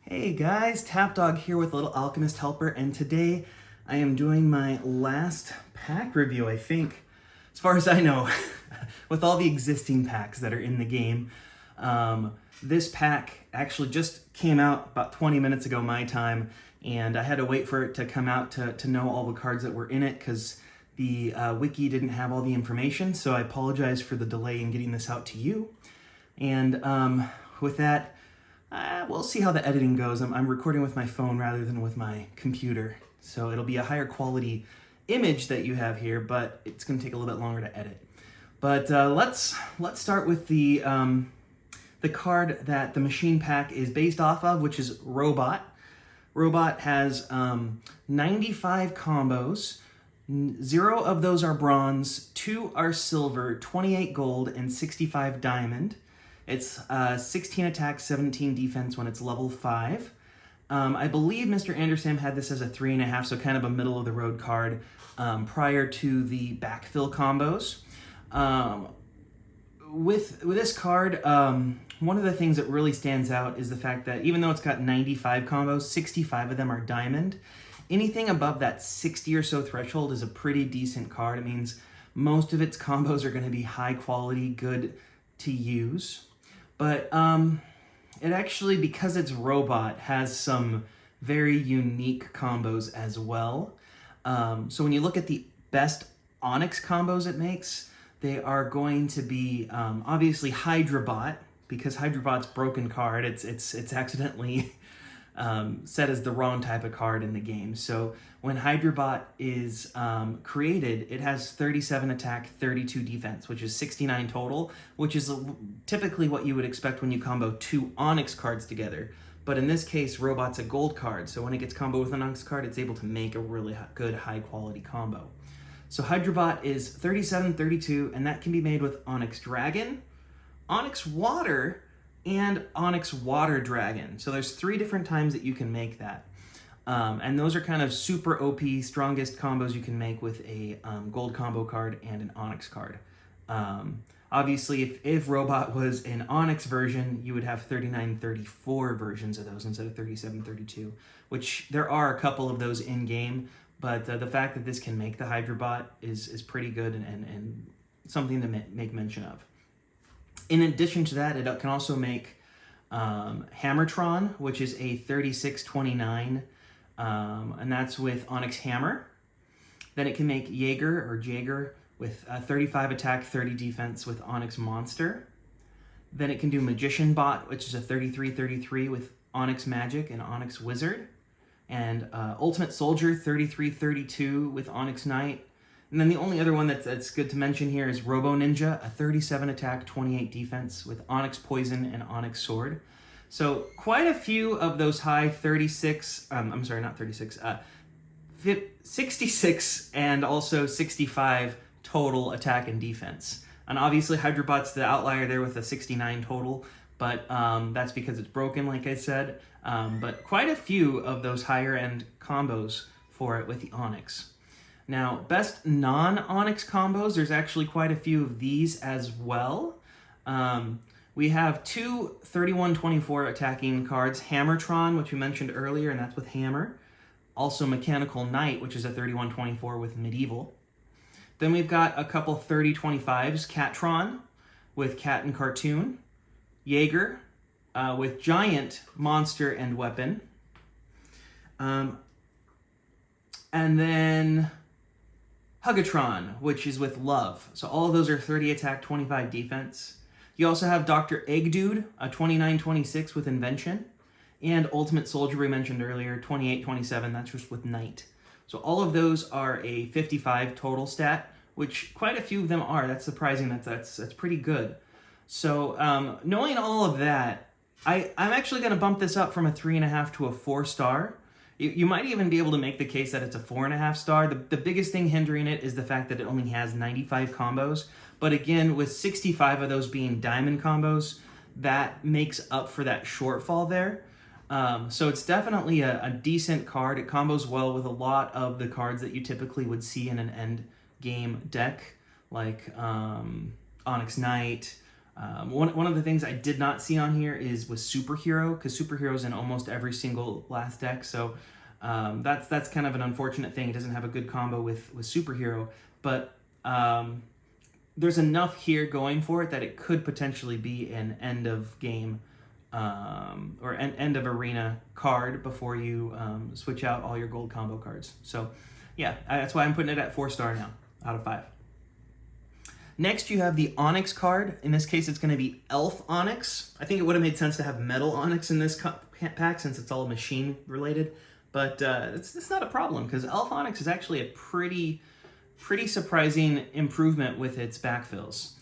Hey guys, Tapdawg here with Little Alchemist Helper, and today I am doing my last pack review, I think, as far as I know, with all the existing packs that are in the game. This pack actually just came out about 20 minutes ago my time, and I had to wait for it to come out to know all the cards that were in it, because the wiki didn't have all the information, so I apologize for the delay in getting this out to you. And with that, we'll see how the editing goes. I'm recording with my phone rather than with my computer, so it'll be a higher quality image that you have here, but it's going to take a little bit longer to edit. But let's start with the card that the machine pack is based off of, which is Robot. Robot has 95 combos. 0 of those are bronze, 2 are silver, 28 gold, and 65 diamond. It's 16 attack, 17 defense when it's level 5. I believe Mr. Anderson had this as a 3.5, so kind of a middle-of-the-road card prior to the backfill combos. With this card, one of the things that really stands out is the fact that even though it's got 95 combos, 65 of them are diamond. Anything above that 60 or so threshold is a pretty decent card. It means most of its combos are going to be high quality, good to use. But it actually, because it's Robot, has some very unique combos as well. So when you look at the best Onyx combos it makes, they are going to be obviously Hydrobot, because Hydrobot's broken card. It's accidentally set as the wrong type of card in the game. So when Hydrobot is created, it has 37 attack, 32 defense, which is 69 total, which is typically what you would expect when you combo 2 Onyx cards together. But in this case, Robot's a gold card, so when it gets comboed with an Onyx card, it's able to make a really good high-quality combo. So Hydrobot is 37, 32, and that can be made with Onyx Dragon, Onyx Water, and Onyx Water Dragon. So there's 3 different times that you can make that. And those are kind of super OP, strongest combos you can make with a gold combo card and an Onyx card. Obviously, if Robot was an Onyx version, you would have 39, 34 versions of those instead of 37, 32, which there are a couple of those in-game, but the fact that this can make the Hydrobot is pretty good and something to make mention of. In addition to that, it can also make Hammertron, which is a 3629, and that's with Onyx Hammer. Then it can make Jaeger with 35 attack, 30 defense with Onyx Monster. Then it can do Magician Bot, which is a 3333 with Onyx Magic and Onyx Wizard. And Ultimate Soldier, 3332 with Onyx Knight. And then the only other one that's good to mention here is Robo Ninja, a 37 attack, 28 defense with Onyx Poison and Onyx Sword. So quite a few of those high 66 and also 65 total attack and defense. And obviously Hydrobot's the outlier there with a 69 total, but that's because it's broken, like I said. But quite a few of those higher end combos for it with the Onyx. Now, best non-Onyx combos, there's actually quite a few of these as well. We have 2 31-24 attacking cards, Hammertron, which we mentioned earlier, and that's with Hammer. Also Mechanical Knight, which is a 31-24 with Medieval. Then we've got a couple 30-25s, Catron with Cat and Cartoon. Jaeger with Giant, Monster, and Weapon. And then Hugatron, which is with Love. So all of those are 30 attack, 25 defense. You also have Dr. Eggdude, a 29-26 with Invention. And Ultimate Soldier, we mentioned earlier, 28-27, that's just with Knight. So all of those are a 55 total stat, which quite a few of them are. That's surprising, that's pretty good. So knowing all of that, I'm actually going to bump this up from a 3.5 to a 4-star. You might even be able to make the case that it's a 4.5 star. The biggest thing hindering it is the fact that it only has 95 combos. But again, with 65 of those being diamond combos, that makes up for that shortfall there. So it's definitely a decent card. It combos well with a lot of the cards that you typically would see in an end game deck, like Onyx Knight, One of the things I did not see on here was Superhero, because Superhero's in almost every single last deck, so that's kind of an unfortunate thing. It doesn't have a good combo with Superhero, but there's enough here going for it that it could potentially be an end of game or an end of arena card before you switch out all your gold combo cards. So yeah, that's why I'm putting it at 4-star now out of 5. Next, you have the Onyx card. In this case, it's going to be Elf Onyx. I think it would have made sense to have Metal Onyx in this pack since it's all machine related, but it's not a problem because Elf Onyx is actually a pretty surprising improvement with its backfills.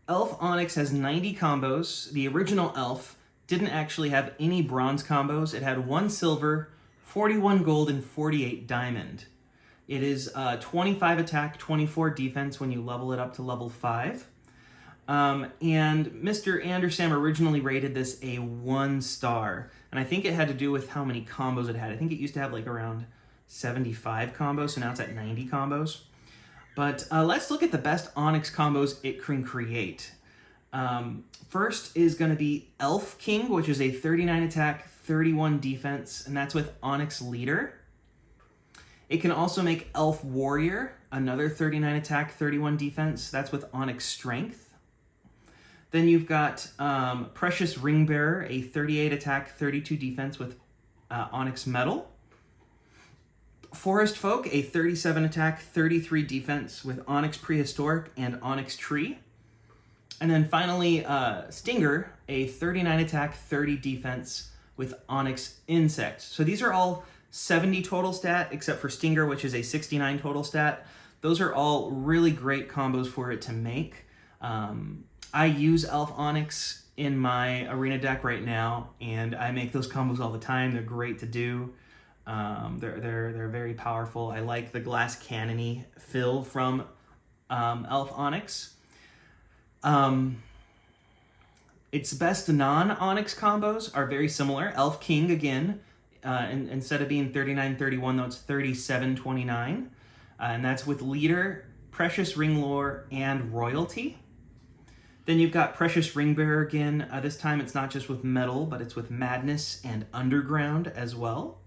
Elf Onyx has 90 combos. The original Elf didn't actually have any bronze combos. It had 1 silver, 41 gold, and 48 diamond. It is 25 attack, 24 defense when you level it up to level 5. And Mr. Andersam originally rated this a 1-star. And I think it had to do with how many combos it had. I think it used to have like around 75 combos, so now it's at 90 combos. But let's look at the best Onyx combos it can create. First is going to be Elf King, which is a 39 attack, 31 defense, and that's with Onyx Leader. It can also make Elf Warrior, another 39 attack, 31 defense. That's with Onyx Strength. Then you've got Precious Ring Bearer, a 38 attack, 32 defense with Onyx Metal. Forest Folk, a 37 attack, 33 defense with Onyx Prehistoric and Onyx Tree. And then finally, Stinger, a 39 attack, 30 defense with Onyx Insect. So these are all 70 total stat, except for Stinger, which is a 69 total stat. Those are all really great combos for it to make. I use Elf Onyx in my arena deck right now, and I make those combos all the time. They're great to do. They're very powerful. I like the glass cannony fill from Elf Onyx. Its best non-Onyx combos are very similar. Elf King again. Instead of being 39-31, though, it's 37-29. And that's with Leader, Precious Ring Lore, and Royalty. Then you've got Precious Ring Bearer again. This time it's not just with Metal, but it's with Madness and Underground as well.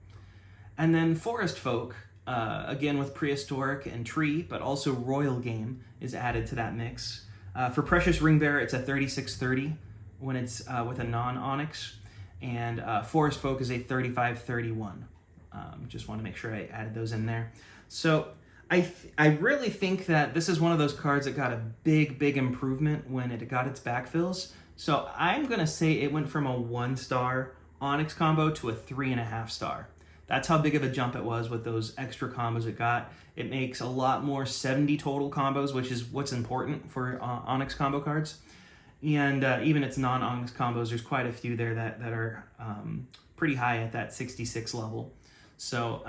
And then Forest Folk, again with Prehistoric and Tree, but also Royal Game is added to that mix. For Precious Ring Bearer, it's a 36-30 when it's with a non-Onyx. And Forest Folk is a 35-31. Just want to make sure I added those in there. So I really think that this is one of those cards that got a big improvement when it got its backfills. So I'm going to say it went from a 1-star Onyx combo to a 3.5-star. That's how big of a jump it was with those extra combos it got. It makes a lot more 70 total combos, which is what's important for Onyx combo cards. And even its non-Onyx combos, there's quite a few there that are pretty high at that 66 level. So,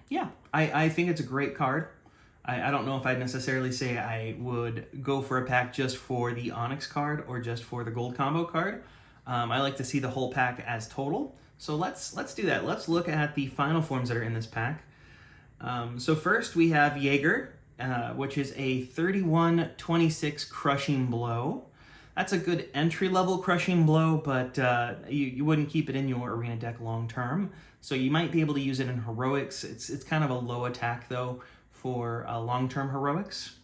yeah, I think it's a great card. I don't know if I'd necessarily say I would go for a pack just for the Onyx card or just for the gold combo card. I like to see the whole pack as total. So let's do that. Let's look at the final forms that are in this pack. So first we have Jaeger, which is a 31-26 Crushing Blow. That's a good entry-level Crushing Blow, but you wouldn't keep it in your arena deck long-term. So you might be able to use it in Heroics. It's kind of a low attack, though, for long-term Heroics.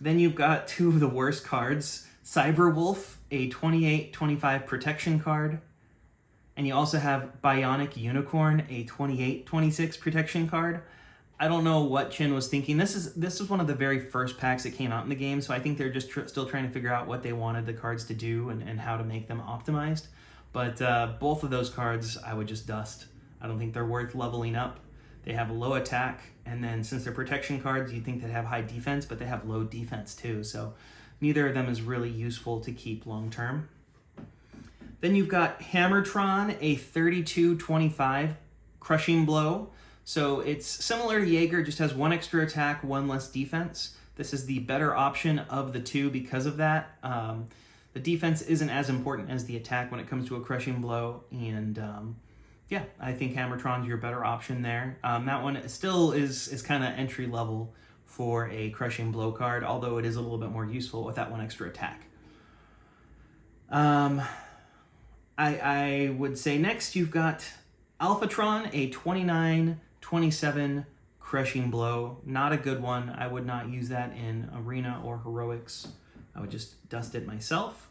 Then you've got two of the worst cards. Cyberwolf, a 28-25 Protection card. And you also have Bionic Unicorn, a 28-26 Protection card. I don't know what Chin was thinking. This is one of the very first packs that came out in the game, so I think they're just still trying to figure out what they wanted the cards to do and how to make them optimized. But both of those cards I would just dust. I don't think they're worth leveling up. They have a low attack, and then since they're protection cards, you'd think they'd have high defense, but they have low defense too, so neither of them is really useful to keep long term. Then you've got Hammertron, a 32-25 Crushing Blow. So it's similar to Jaeger, just has one extra attack, one less defense. This is the better option of the two because of that. The defense isn't as important as the attack when it comes to a Crushing Blow, and yeah, I think Hammertron's your better option there. That one still is kind of entry level for a Crushing Blow card, although it is a little bit more useful with that one extra attack. I would say next you've got Alphatron, a 29-27 Crushing Blow. Not a good one. I would not use that in Arena or Heroics. I would just dust it myself.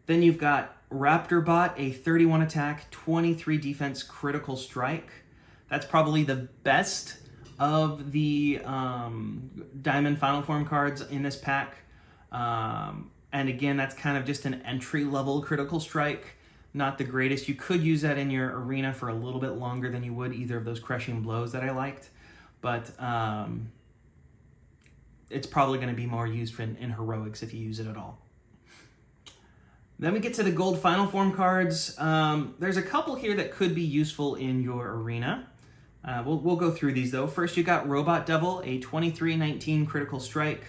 Then you've got Raptorbot, a 31 attack, 23 defense critical strike. That's probably the best of the Diamond Final Form cards in this pack. And again, that's kind of just an entry-level critical strike. Not the greatest. You could use that in your Arena for a little bit longer than you would either of those Crushing Blows that I liked. But it's probably going to be more used in Heroics if you use it at all. Then we get to the Gold Final Form cards. There's a couple here that could be useful in your Arena. We'll go through these though. First, you got Robot Devil, a 23-19 critical strike.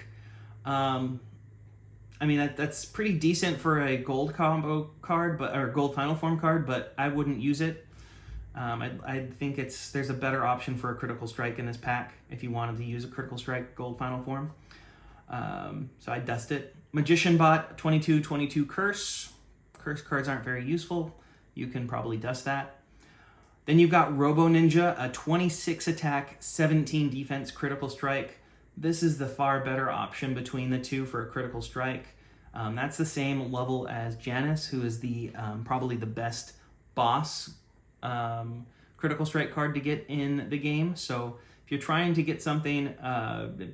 I mean, that's pretty decent for a gold combo card, or gold final form card, but I wouldn't use it. I think there's a better option for a critical strike in this pack if you wanted to use a critical strike gold final form. So I'd dust it. Magician Bot, 22-22 Curse. Curse cards aren't very useful. You can probably dust that. Then you've got Robo Ninja, a 26 attack, 17 defense critical strike. This is the far better option between the two for a critical strike. That's the same level as Janice, who is the probably the best boss critical strike card to get in the game. So if you're trying to get something,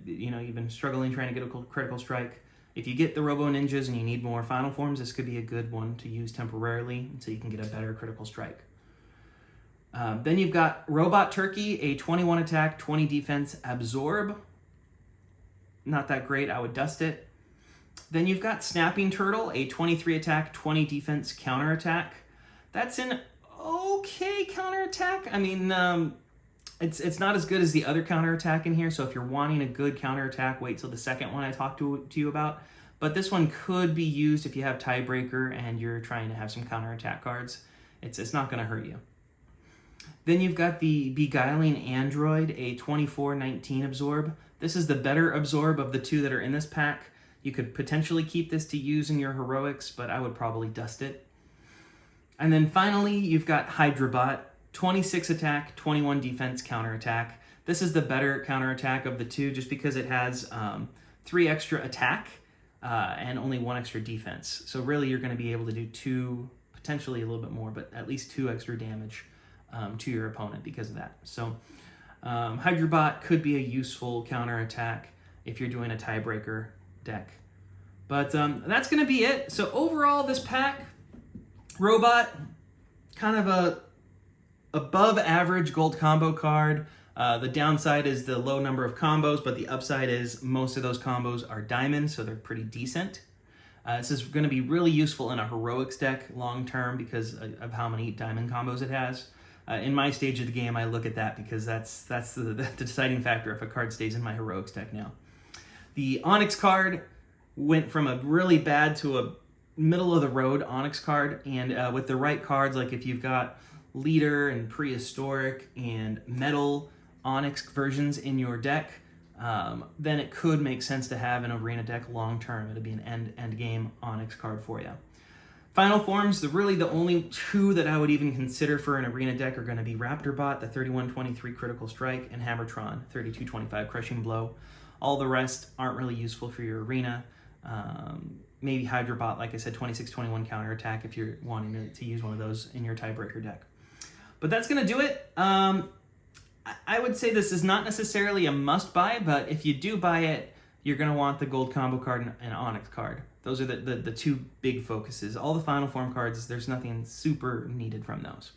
you've been struggling trying to get a critical strike, if you get the Robo Ninjas and you need more final forms, this could be a good one to use temporarily until you can get a better critical strike. Then you've got Robot Turkey, a 21 attack, 20 defense Absorb. Not that great, I would dust it. Then you've got Snapping Turtle, a 23 attack, 20 defense counterattack. That's an okay counterattack. I mean, it's not as good as the other counterattack in here, so if you're wanting a good counterattack, wait till the second one I talked to you about. But this one could be used if you have Tiebreaker and you're trying to have some counterattack cards. It's not going to hurt you. Then you've got the Beguiling Android, a 24-19 Absorb. This is the better Absorb of the two that are in this pack. You could potentially keep this to use in your Heroics, but I would probably dust it. And then finally, you've got Hydrabot, 26 attack, 21 defense counterattack. This is the better counterattack of the two just because it has 3 extra attack and only 1 extra defense. So really you're going to be able to do 2, potentially a little bit more, but at least 2 extra damage to your opponent because of that. So Hydrabot could be a useful counterattack if you're doing a Tiebreaker deck. But that's going to be it. So overall, this pack, Robot, kind of a above average gold combo card. The downside is the low number of combos, but the upside is most of those combos are diamonds, so they're pretty decent. This is going to be really useful in a Heroics deck long term because of how many diamond combos it has. In my stage of the game, I look at that because that's the deciding factor if a card stays in my Heroics deck now. The Onyx card went from a really bad to a middle-of-the-road Onyx card, and with the right cards, like if you've got Leader and Prehistoric and Metal Onyx versions in your deck, then it could make sense to have an Arena deck long-term. It'll be an end-game Onyx card for you. Final forms, really the only 2 that I would even consider for an Arena deck are going to be Raptorbot, the 31-23 Critical Strike, and Hammertron, 32-25 Crushing Blow. All the rest aren't really useful for your Arena. Maybe Hydrabot, like I said, 26-21 counterattack if you're wanting to use one of those in your Tiebreaker deck. But that's going to do it. I would say this is not necessarily a must-buy, but if you do buy it, you're going to want the Gold Combo card and Onyx card. Those are the 2 big focuses. All the Final Form cards, there's nothing super needed from those.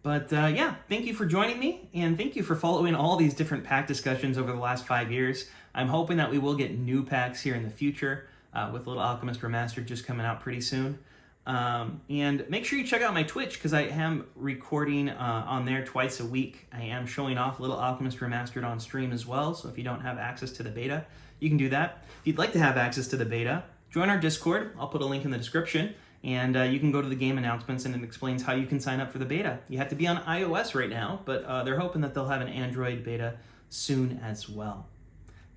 But yeah, thank you for joining me, and thank you for following all these different pack discussions over the last 5 years. I'm hoping that we will get new packs here in the future, with Little Alchemist Remastered just coming out pretty soon. And make sure you check out my Twitch, because I am recording on there twice a week. I am showing off Little Alchemist Remastered on stream as well, so if you don't have access to the beta, you can do that. If you'd like to have access to the beta, join our Discord. I'll put a link in the description, and you can go to the game announcements, and it explains how you can sign up for the beta. You have to be on iOS right now, but they're hoping that they'll have an Android beta soon as well.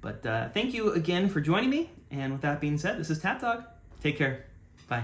But thank you again for joining me. And with that being said, this is Tapdawg. Take care. Bye.